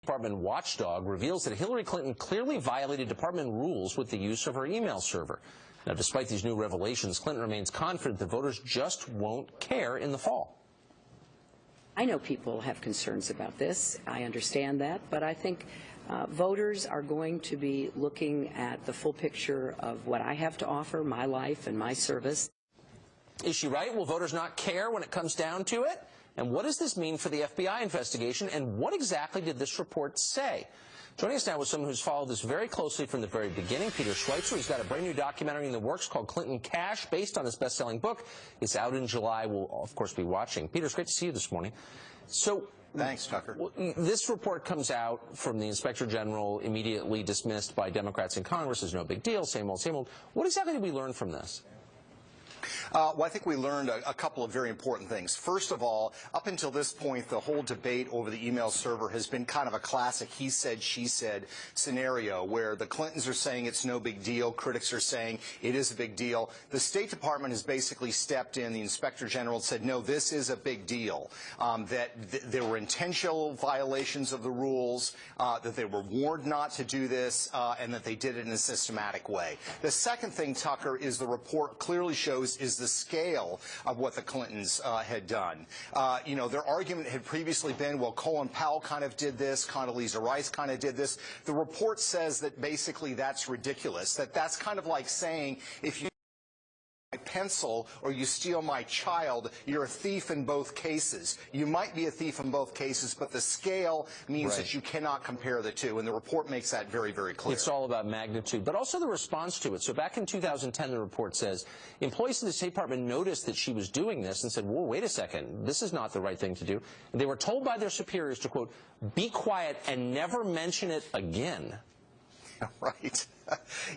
Department watchdog reveals that Hillary Clinton clearly violated department rules with the use of her email server. Now, despite these new revelations, Clinton remains confident that voters just won't care in the fall. I know people have concerns about this. I understand that, but I think voters are going to be looking at the full picture of what I have to offer, my life and my service. Is she right? Will voters not care when it comes down to it? And what does this mean for the FBI investigation? And what exactly did this report say? Joining us now is someone who's followed this very closely from the very beginning, Peter Schweizer. He's got a brand new documentary in the works called Clinton Cash, based on his best-selling book. It's out in July. We'll, of course, be watching. Peter, it's great to see you this morning. So, thanks, Tucker. This report comes out from the Inspector General, immediately dismissed by Democrats in Congress as no big deal, same old, same old. What exactly did we learn from this? Well, I think we learned a couple of very important things. First of all, up until this point, the whole debate over the email server has been kind of a classic he said, she said scenario where the Clintons are saying it's no big deal, critics are saying it is a big deal. The State Department has basically stepped in. The Inspector General said, no, this is a big deal, that there were intentional violations of the rules, that they were warned not to do this, and that they did it in a systematic way. The second thing, Tucker, is the report clearly shows is the scale of what the Clintons had done. You know, their argument had previously been, well, Colin Powell kind of did this, Condoleezza Rice kind of did this. The report says that basically that's ridiculous, that's kind of like saying if you my pencil or you steal my child, you're a thief in both cases. You might be a thief in both cases, but the scale means that you cannot compare the two, and the report makes that very, very clear. It's all about magnitude, but also the response to it. So back in 2010, the report says, employees of the State Department noticed that she was doing this and said, whoa, wait a second, this is not the right thing to do. And they were told by their superiors to, quote, be quiet and never mention it again. Right.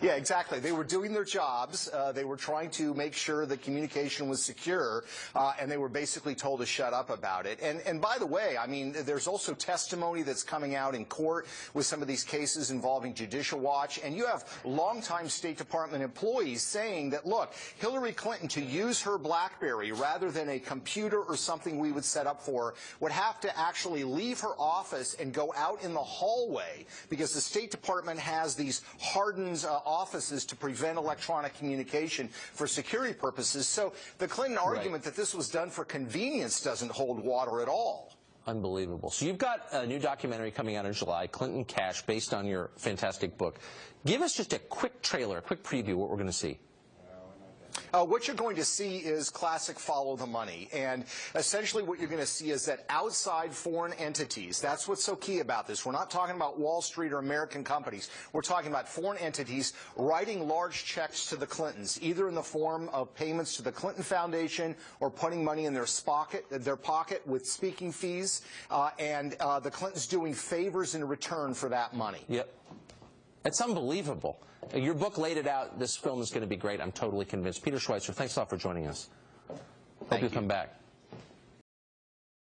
Yeah, exactly. They were doing their jobs. They were trying to make sure that communication was secure, and they were basically told to shut up about it. And by the way, I mean, there's also testimony that's coming out in court with some of these cases involving Judicial Watch, and you have longtime State Department employees saying that, look, Hillary Clinton, to use her BlackBerry rather than a computer or something we would set up for her, would have to actually leave her office and go out in the hallway because the State Department has these hardened offices to prevent electronic communication for security purposes. So the Clinton argument that this was done for convenience doesn't hold water at all. Unbelievable. So you've got a new documentary coming out in July, Clinton Cash, based on your fantastic book. Give us just a quick trailer, a quick preview of what we're going to see. What you're going to see is classic follow the money. And essentially what you're going to see is that outside foreign entities, that's what's so key about this. We're not talking about Wall Street or American companies. We're talking about foreign entities writing large checks to the Clintons, either in the form of payments to the Clinton Foundation or putting money in their pocket with speaking fees, and the Clintons doing favors in return for that money. Yep. It's unbelievable. Your book laid it out. This film is going to be great. I'm totally convinced. Peter Schweizer, thanks a lot for joining us. Hope you come back.